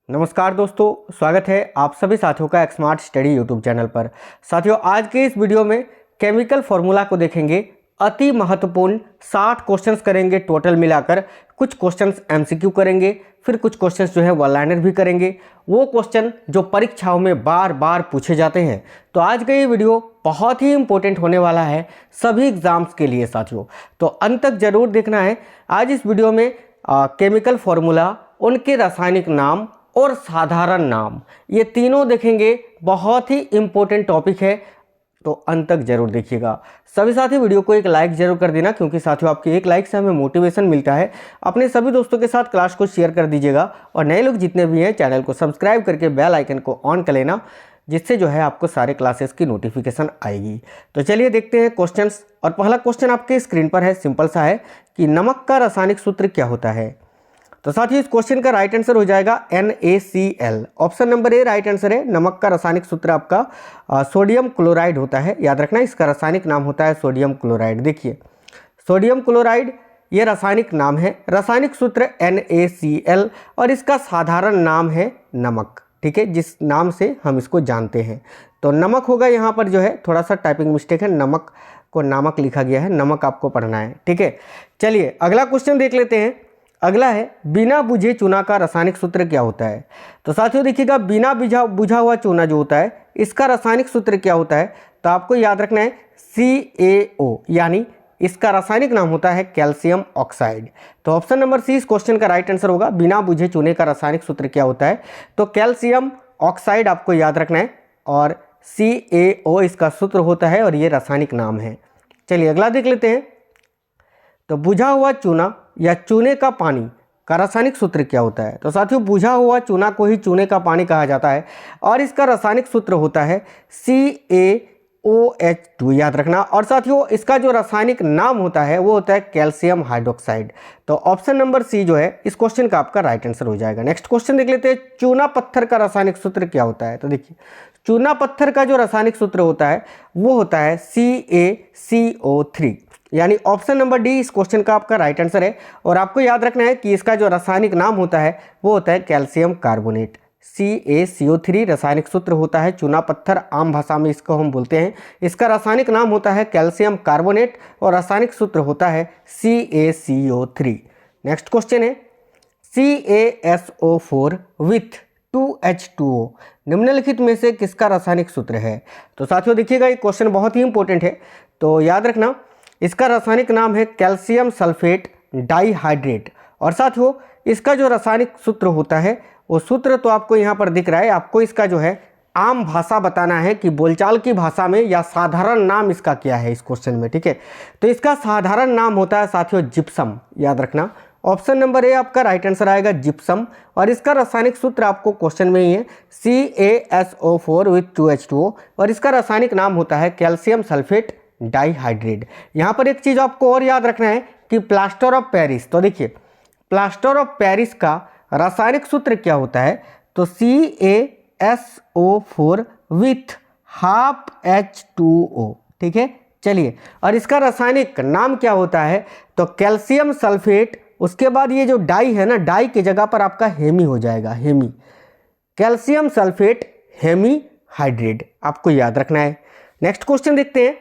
नमस्कार दोस्तों, स्वागत है आप सभी साथियों का स्मार्ट स्टडी यूट्यूब चैनल पर। साथियों, आज के इस वीडियो में केमिकल फॉर्मूला को देखेंगे। अति महत्वपूर्ण 60 क्वेश्चंस करेंगे टोटल मिलाकर। कुछ क्वेश्चंस एमसीक्यू करेंगे, फिर कुछ क्वेश्चंस जो है वन लाइनर भी करेंगे, वो क्वेश्चन जो परीक्षाओं में बार बार पूछे जाते हैं। तो आज का ये वीडियो बहुत ही इंपॉर्टेंट होने वाला है सभी एग्जाम्स के लिए साथियों, तो अंत तक जरूर देखना है। आज इस वीडियो में केमिकल फॉर्मूला, उनके रासायनिक नाम और साधारण नाम, ये तीनों देखेंगे। बहुत ही इंपॉर्टेंट टॉपिक है, तो अंत तक जरूर देखिएगा। सभी साथी वीडियो को एक लाइक जरूर कर देना, क्योंकि साथियों आपकी एक लाइक से हमें मोटिवेशन मिलता है। अपने सभी दोस्तों के साथ क्लास को शेयर कर दीजिएगा, और नए लोग जितने भी हैं चैनल को सब्सक्राइब करके बेल आइकन को ऑन कर लेना, जिससे जो है आपको सारे क्लासेस की नोटिफिकेशन आएगी। तो चलिए देखते हैं क्वेश्चंस। और पहला क्वेश्चन आपके स्क्रीन पर है, सिंपल सा है कि नमक का रासायनिक सूत्र क्या होता है। तो साथियों इस क्वेश्चन का राइट आंसर हो जाएगा NaCl। Option number A right answer है। नमक का रासायनिक सूत्र आपका सोडियम क्लोराइड होता है। याद रखना, इसका रासायनिक नाम होता है सोडियम क्लोराइड। देखिए, सोडियम क्लोराइड ये रासायनिक नाम है, रासायनिक सूत्र NaCl, और इसका साधारण नाम है नमक। ठीक है, जिस नाम से हम इसको जानते हैं। तो नमक होगा यहाँ पर, जो है थोड़ा सा टाइपिंग मिस्टेक है, नमक को नामक लिखा गया है, नमक आपको पढ़ना है। ठीक है, चलिए अगला क्वेश्चन देख लेते हैं। अगला है, बिना बुझे चूना का रासायनिक सूत्र क्या होता है। तो साथियों देखिएगा, बिना बुझा हुआ चूना जो होता है, इसका रासायनिक सूत्र क्या होता है। तो आपको याद रखना है CaO, यानी इसका रासायनिक नाम होता है कैल्शियम ऑक्साइड। तो ऑप्शन नंबर सी इस क्वेश्चन का राइट आंसर होगा। बिना बुझे चूने का रासायनिक सूत्र क्या होता है, तो कैल्शियम ऑक्साइड आपको याद रखना है, और CaO इसका सूत्र होता है, और ये रासायनिक नाम है। चलिए अगला देख लेते हैं। तो बुझा हुआ चूना या चूने का पानी का रासायनिक सूत्र क्या होता है। तो साथियों बुझा हुआ चूना को ही चूने का पानी कहा जाता है, और इसका रासायनिक सूत्र होता है CaOH2। याद रखना। और साथियों इसका जो रासायनिक नाम होता है वो होता है कैल्शियम हाइड्रोक्साइड। तो ऑप्शन नंबर सी जो है इस क्वेश्चन का आपका राइट आंसर हो जाएगा। नेक्स्ट क्वेश्चन देख लेते हैं। चूना पत्थर का रासायनिक सूत्र क्या होता है। तो देखिए, चूना पत्थर का जो रासायनिक सूत्र होता है वो होता है CaCO3, यानी ऑप्शन नंबर डी इस क्वेश्चन का आपका राइट आंसर है। और आपको याद रखना है कि इसका जो रासायनिक नाम होता है वो होता है कैल्शियम कार्बोनेट। CaCO3 रासायनिक सूत्र होता है चूना पत्थर, आम भाषा में इसको हम बोलते हैं। इसका रासायनिक नाम होता है कैल्शियम कार्बोनेट, और रासायनिक सूत्र होता है CaCO3। नेक्स्ट क्वेश्चन है, CaSO4 विथ 2H2O निम्नलिखित में से किसका रासायनिक सूत्र है। तो साथियों देखिएगा, ये क्वेश्चन बहुत ही इंपॉर्टेंट है, तो याद रखना इसका रासायनिक नाम है कैल्शियम सल्फेट डाइहाइड्रेट। और साथियों इसका जो रासायनिक सूत्र होता है वो सूत्र तो आपको यहाँ पर दिख रहा है। आपको इसका जो है आम भाषा बताना है कि बोलचाल की भाषा में, या साधारण नाम इसका क्या है इस क्वेश्चन में। ठीक है, तो इसका साधारण नाम होता है साथियों जिप्सम। याद रखना, ऑप्शन नंबर ए आपका राइट आंसर आएगा जिप्सम। और इसका रासायनिक सूत्र आपको क्वेश्चन में ही है CaSO4 विथ 2H2O, और इसका रासायनिक नाम होता है कैल्शियम सल्फेट डाइहाइड्रेट। यहाँ पर एक चीज़ आपको और याद रखना है कि प्लास्टर ऑफ पेरिस, तो देखिए प्लास्टर ऑफ पेरिस का रासायनिक सूत्र क्या होता है, तो CaSO4 विथ हाफ H2O। ठीक है, चलिए, और इसका रासायनिक नाम क्या होता है, तो कैल्शियम सल्फेट, उसके बाद ये जो डाई है ना, डाई की जगह पर आपका हेमी हो जाएगा, hemi, calcium sulphate hemi hydrate, आपको याद रखना है। नेक्स्ट क्वेश्चन देखते हैं।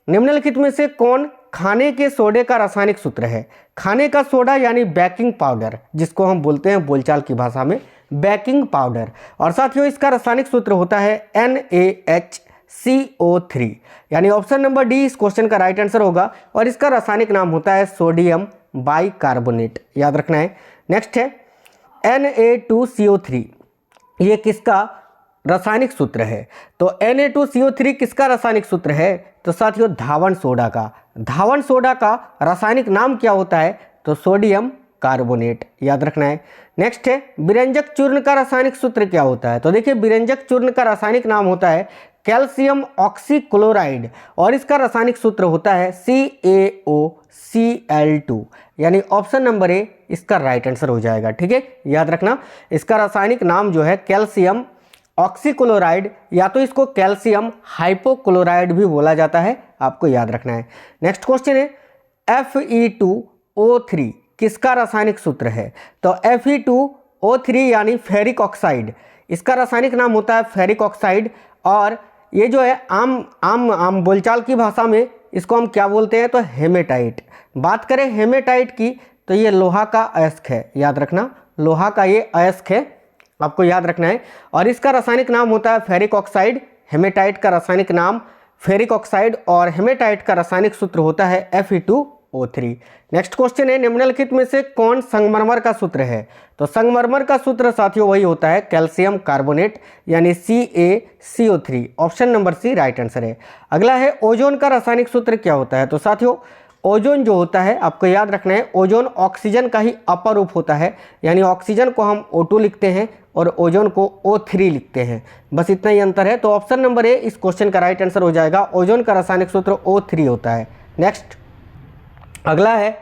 निम्नलिखित में से कौन खाने के सोडे का रासायनिक सूत्र है। खाने का सोडा यानी बेकिंग पाउडर, जिसको हम बोलते हैं बोलचाल की भाषा में बेकिंग पाउडर। और साथियों इसका रासायनिक सूत्र होता है NaHCO3, यानी ऑप्शन नंबर डी इस क्वेश्चन का राइट आंसर होगा। और इसका रासायनिक नाम होता है सोडियम बाइकार्बोनेट। याद रखना है। नेक्स्ट है Na2CO3, ये किसका रासायनिक सूत्र है। तो Na2CO3 किसका रासायनिक सूत्र है, तो साथियों धावन सोडा का। धावन सोडा का रासायनिक नाम क्या होता है, तो सोडियम कार्बोनेट। याद रखना है। नेक्स्ट है, विरंजक चूर्ण का रासायनिक सूत्र क्या होता है। तो देखिए, विरंजक चूर्ण का रासायनिक नाम होता है कैल्शियम ऑक्सीक्लोराइड, और इसका रासायनिक सूत्र होता है CaOCl2, यानी ऑप्शन नंबर ए इसका राइट आंसर हो जाएगा। ठीक है, याद रखना इसका रासायनिक नाम जो है कैल्शियम ऑक्सीक्लोराइड, या तो इसको कैल्शियम हाइपोक्लोराइड भी बोला जाता है, आपको याद रखना है। नेक्स्ट क्वेश्चन है, Fe2O3 किसका रासायनिक सूत्र है। तो Fe2 H2O3 यानी फेरिक ऑक्साइड, इसका रासायनिक नाम होता है फेरिक ऑक्साइड। और ये जो है आम बोलचाल की भाषा में इसको हम क्या बोलते हैं, तो हेमेटाइट। बात करें हेमेटाइट की तो ये लोहा का अयस्क है, याद रखना, लोहा का ये अयस्क है, आपको याद रखना है। और इसका रासायनिक नाम होता है फेरिक ऑक्साइड। हेमेटाइट का रासायनिक नाम फेरिक ऑक्साइड और हेमेटाइट का रासायनिक सूत्र होता है Fe2O3। नेक्स्ट क्वेश्चन है, निम्नलिखित में से कौन संगमरमर का सूत्र है? तो संगमरमर का सूत्र साथियों वही होता है कैल्शियम कार्बोनेट यानी CaCO3। Option number C right answer है। अगला है, ओजोन का रासायनिक सूत्र क्या होता है? तो साथियों ओजोन जो होता है आपको याद रखना है, ओजोन ऑक्सीजन का ही अपर रूप होता है, यानी ऑक्सीजन को हम O2 लिखते हैं और ओजोन को O3 लिखते हैं, बस इतना ही अंतर है। तो ऑप्शन नंबर ए इस क्वेश्चन का राइट आंसर हो जाएगा, ओजोन का रासायनिक सूत्र O3 होता है। नेक्स्ट अगला है,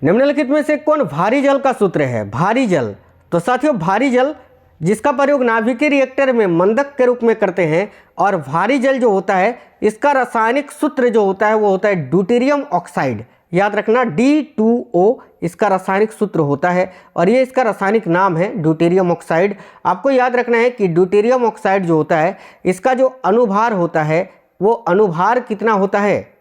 निम्नलिखित में से कौन भारी जल का सूत्र है? भारी जल, तो साथियों भारी जल जिसका प्रयोग नाभिकीय रिएक्टर में मंदक के रूप में करते हैं, और भारी जल जो होता है इसका रासायनिक सूत्र जो होता है वो होता है ड्यूटेरियम ऑक्साइड, याद रखना D2O इसका रासायनिक सूत्र होता है और ये इसका रासायनिक नाम है ड्यूटेरियम ऑक्साइड। आपको याद रखना है कि ड्यूटेरियम ऑक्साइड जो होता है इसका जो अनुभार होता है वो अनुभार कितना होता है?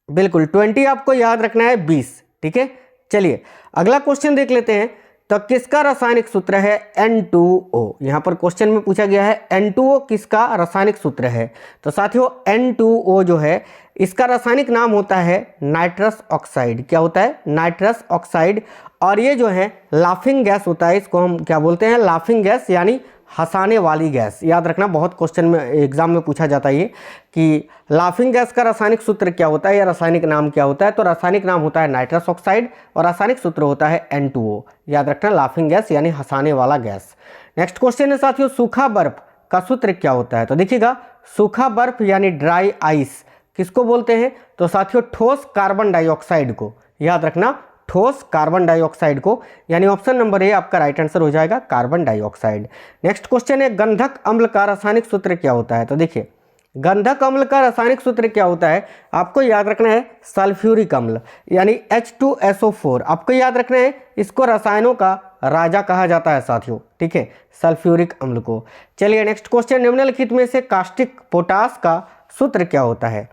बिल्कुल 20 आपको याद रखना है, 20, ठीक है। चलिए अगला क्वेश्चन देख लेते हैं, तो किसका रासायनिक सूत्र है N2O? यहाँ पर क्वेश्चन में पूछा गया है N2O किसका रासायनिक सूत्र है? तो साथियों N2O जो है इसका रासायनिक नाम होता है नाइट्रस ऑक्साइड। क्या होता है? Nitrous oxide. और ये जो है लाफिंग गैस होता है, इसको हम क्या बोलते हैं? लाफिंग गैस यानी हंसाने वाली गैस। याद रखना, बहुत क्वेश्चन में एग्जाम में पूछा जाता है ये कि लाफिंग गैस का रासायनिक सूत्र क्या होता है या रासायनिक नाम क्या होता है? तो रासायनिक नाम होता है नाइट्रस ऑक्साइड और रासायनिक सूत्र होता है N2O। याद रखना, लाफिंग गैस यानी हंसाने वाला गैस। नेक्स्ट क्वेश्चन है साथियों, सूखा बर्फ का सूत्र क्या होता है? तो देखिएगा, सूखा बर्फ यानी ड्राई आइस किसको बोलते हैं? तो साथियों ठोस कार्बन डाइऑक्साइड को, याद रखना ठोस कार्बन डाइऑक्साइड को, यानी ऑप्शन नंबर ए आपका राइट आंसर हो जाएगा, कार्बन डाइऑक्साइड। नेक्स्ट क्वेश्चन है, गंधक अम्ल का रासायनिक सूत्र क्या होता है? तो देखिए गंधक अम्ल का रासायनिक सूत्र क्या होता है? आपको याद रखना है सल्फ्यूरिक अम्ल यानी H2SO4। आपको याद रखना है, इसको रसायनों का राजा कहा जाता है साथियों, ठीक है, सल्फ्यूरिक अम्ल को। चलिए नेक्स्ट क्वेश्चन, निम्नलिखित में से कास्टिक पोटास का सूत्र क्या होता है?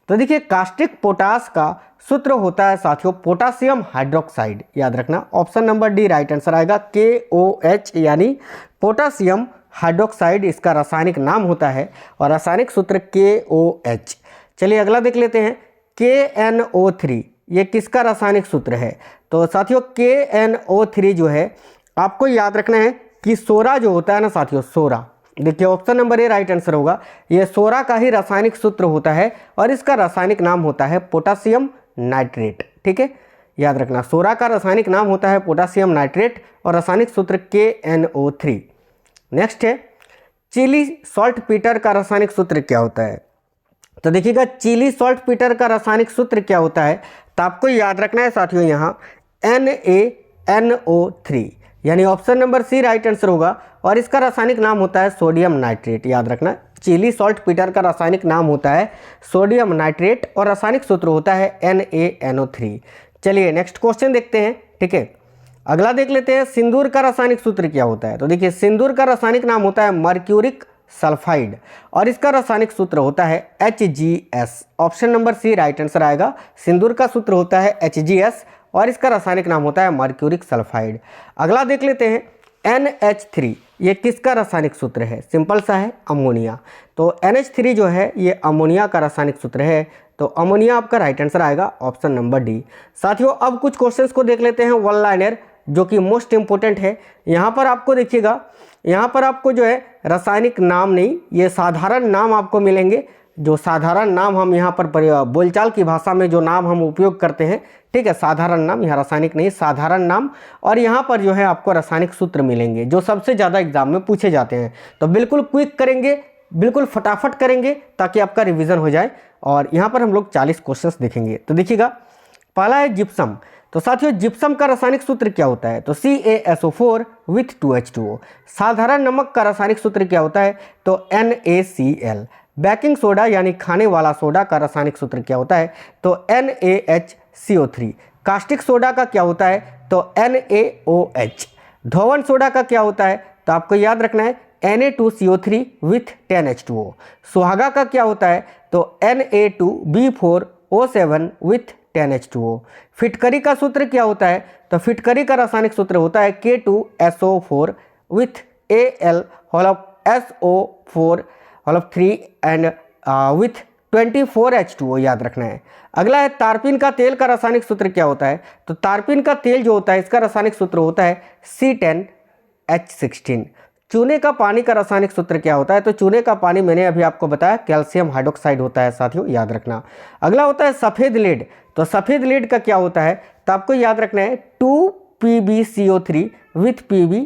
तो देखिए कास्टिक पोटास का सूत्र होता है साथियों पोटासियम हाइड्रोक्साइड। याद रखना, option number D right answer आएगा, KOH यानी पोटासियम हाइड्रोक्साइड इसका रासायनिक नाम होता है और रासायनिक सूत्र KOH। चलिए अगला देख लेते हैं, KNO3 ये किसका रासायनिक सूत्र है? तो साथियों KNO3 जो है आपको याद रखना है कि सोरा जो होता है ना साथियों, सोरा, देखिए option number A right answer होगा, ये सोरा का ही रासायनिक सूत्र होता है और इसका रासायनिक नाम होता है पोटासियम नाइट्रेट, ठीक है। याद रखना, सोरा का रासायनिक नाम होता है पोटासियम नाइट्रेट और रासायनिक सूत्र KNO3। नेक्स्ट है, चिली सॉल्ट पीटर का रासायनिक सूत्र क्या होता है? तो देखिएगा चिली सॉल्ट पीटर का रासायनिक सूत्र क्या होता है? तो आपको याद रखना है साथियों यहाँ NaNO3 यानी option number C right answer होगा और इसका रासायनिक नाम होता है सोडियम नाइट्रेट। याद रखना, चिली सॉल्ट पीटर का रासायनिक नाम होता है सोडियम नाइट्रेट और रासायनिक सूत्र होता है NaNO3। चलिए नेक्स्ट क्वेश्चन देखते हैं, ठीक है। अगला देख लेते हैं, सिंदूर का रासायनिक सूत्र क्या होता है? तो देखिए सिंदूर का रासायनिक नाम होता है मर्क्यूरिक सल्फाइड और इसका रासायनिक सूत्र होता है HGS। Option number C right answer आएगा, सिंदूर का सूत्र होता है HGS और इसका रासायनिक नाम होता है मर्क्यूरिक सल्फाइड। अगला देख लेते हैं, NH3 ये किसका रासायनिक सूत्र है? सिंपल सा है, अमोनिया। तो NH3 जो है ये अमोनिया का रासायनिक सूत्र है, तो अमोनिया आपका राइट आंसर आएगा, ऑप्शन नंबर डी। साथियों अब कुछ क्वेश्चंस को देख लेते हैं वन लाइनर जो कि मोस्ट इंपोर्टेंट है। यहाँ पर आपको देखिएगा, यहाँ पर आपको जो है रासायनिक नाम नहीं, ये साधारण नाम आपको मिलेंगे। जो साधारण नाम हम यहाँ पर बोलचाल की भाषा में जो नाम हम उपयोग करते हैं, ठीक है, साधारण नाम, यहाँ रासायनिक नहीं, साधारण नाम। और यहाँ पर जो है आपको रासायनिक सूत्र मिलेंगे जो सबसे ज़्यादा एग्जाम में पूछे जाते हैं। तो बिल्कुल क्विक करेंगे, बिल्कुल फटाफट करेंगे ताकि आपका रिवीजन हो जाए। और यहाँ पर हम लोग 40 क्वेश्चंस देखेंगे। तो देखिएगा, पहला है जिप्सम। तो साथियों जिप्सम का रासायनिक सूत्र क्या होता है? तो CaSO4 with 2H2O। साधारण नमक का रासायनिक सूत्र क्या होता है? तो NaCl। बेकिंग सोडा यानी खाने वाला सोडा का रासायनिक सूत्र क्या होता है? तो NaHCO3। कास्टिक सोडा का क्या होता है? तो NaOH। धोवन सोडा का क्या होता है, तो आपको याद रखना है Na2CO3 विथ 10H2O। सुहागा का क्या होता है, तो Na2B4O7 विथ 10H2O। फिटकरी का सूत्र क्या होता है, तो फिटकरी का रासायनिक सूत्र होता है K2SO4 with Al SO4 3 and with 24H2O, याद रखना है। अगला है तारपीन का तेल का रासायनिक सूत्र क्या होता है, तो तारपीन का तेल जो होता है इसका रासायनिक सूत्र होता है C10H16। चूने का पानी का रासायनिक सूत्र क्या होता है, तो चूने का पानी मैंने अभी आपको बताया कैल्शियम हाइड्रोक्साइड होता है साथियों, याद रखना। अगला होता है सफ़ेद लीड, तो सफ़ेद लीड का क्या होता है, तो आपको याद रखना है 2PbCO3 विथ Pb,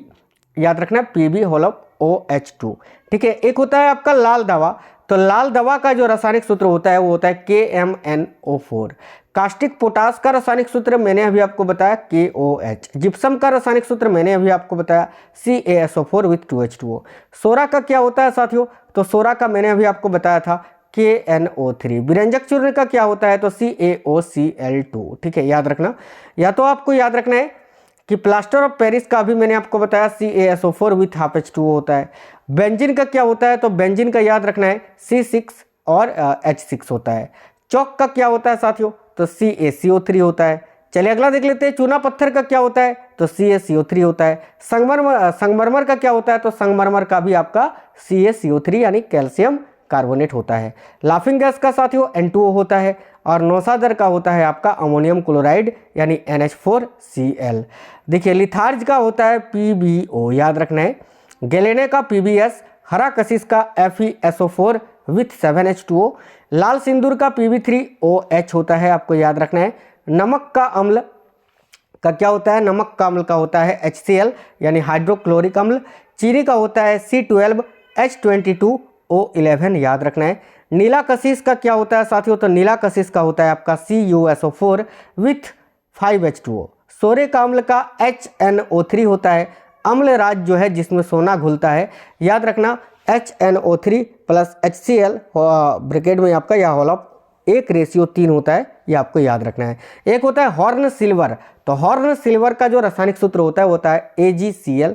याद रखना Pb होल OH2। ठीक है, एक होता है आपका लाल दवा, तो लाल दवा का जो रासायनिक सूत्र होता है वो होता है KMNO4। कास्टिक पोटास का रासायनिक सूत्र मैंने अभी आपको बताया KOH। जिप्सम का रासायनिक सूत्र मैंने अभी आपको बताया CaSO4 विथ 2H2O। सोरा का क्या होता है साथियों, तो सोरा का मैंने अभी आपको बताया था KNO3। विरंजक चूर्ण का क्या होता है, तो CaOCl2। ठीक है, याद रखना। या तो आपको याद रखना है कि प्लास्टर ऑफ पेरिस का भी मैंने आपको बताया CaSO4 विथ हाफ H2O होता है। बेंजीन का क्या होता है, तो बेंजीन का याद रखना है C6 और H6 होता है। चौक का क्या होता है साथियों, तो CaCO3 होता है। चलिए अगला देख लेते हैं। चूना पत्थर का क्या होता है, तो CaCO3 होता है। संगमरमर का क्या होता है, तो संगमरमर का भी आपका CaCO3 यानी कैल्शियम कार्बोनेट होता है। लाफिंग गैस का साथियों N2O होता है। और नौसादर का होता है आपका अमोनियम क्लोराइड यानी NH4Cl। देखिए लिथार्ज का होता है PbO, याद रखना है। गैलेने का PbS, हरा कशिश का FeSO4 विथ 7H2O। लाल सिंदूर का Pb3OH होता है, आपको याद रखना है। नमक का अम्ल का क्या होता है, नमक का अम्ल का होता है HCl यानी हाइड्रोक्लोरिक अम्ल। चीनी का होता है C12H22O11, याद रखना है। नीला कशिश का क्या होता है साथियों, तो नीला कशिश का होता है आपका CuSO4 विथ 5H2O। सोरे का अम्ल का HNO3 होता है। अम्ल राज जो है जिसमें सोना घुलता है, याद रखना HNO3 प्लस HCl ब्रैकेट में आपका यह होल ऑफ 1:3 होता है, ये आपको याद रखना है। एक होता है हॉर्न सिल्वर, तो हॉर्न सिल्वर का जो रासायनिक सूत्र होता है वो होता है AgCl।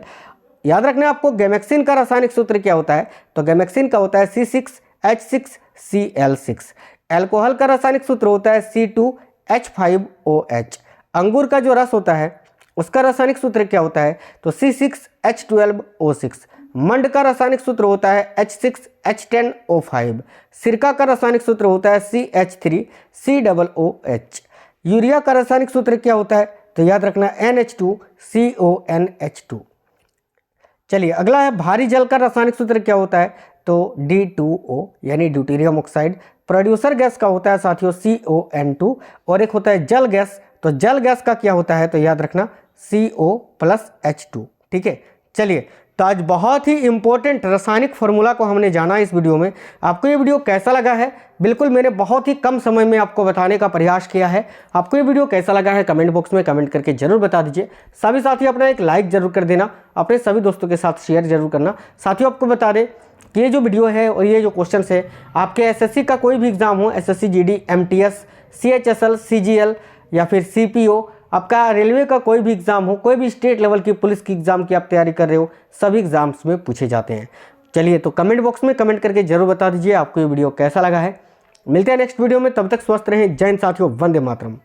याद रखना है आपको। गैमेक्सिन का रासायनिक सूत्र क्या होता है, तो गैमेक्सिन का होता है C6H6Cl6। एल्कोहल का रासायनिक सूत्र होता है C2H5OH। अंगूर का जो रस होता है उसका रासायनिक सूत्र क्या होता है, तो C6H12O6। मंड का रासायनिक सूत्र होता है H6H10O5। सिरका का रासायनिक सूत्र होता है CH3COOH। यूरिया का रासायनिक सूत्र क्या होता है, तो याद रखना NH2CONH2। चलिए अगला है भारी जल का रासायनिक सूत्र क्या होता है, तो D2O यानी ड्यूटेरियम ऑक्साइड। प्रोड्यूसर गैस का होता है साथियों CON2। और एक होता है जल गैस, तो जल गैस का क्या होता है, तो याद रखना CO+H2। ठीक है, चलिए तो आज बहुत ही इंपॉर्टेंट रासायनिक फार्मूला को हमने जाना इस वीडियो में। आपको ये वीडियो कैसा लगा है, बिल्कुल मैंने बहुत ही कम समय में आपको बताने का प्रयास किया है। आपको ये वीडियो कैसा लगा है कमेंट बॉक्स में कमेंट करके जरूर बता दीजिए। सभी साथी अपना एक लाइक जरूर कर देना, अपने सभी दोस्तों के साथ शेयर जरूर करना। साथियों आपको बता दें कि ये जो वीडियो है और ये जो क्वेश्चन है आपके SSC का कोई भी एग्जाम हो, SSC GD MTS CHSL CGL या फिर CPO, आपका रेलवे का कोई भी एग्ज़ाम हो, कोई भी स्टेट लेवल की पुलिस की एग्ज़ाम की आप तैयारी कर रहे हो, सभी एग्ज़ाम्स में पूछे जाते हैं। चलिए तो कमेंट बॉक्स में कमेंट करके जरूर बता दीजिए आपको ये वीडियो कैसा लगा है। मिलते हैं नेक्स्ट वीडियो में, तब तक स्वस्थ रहें। जय हिंद साथियों, वंदे मातरम।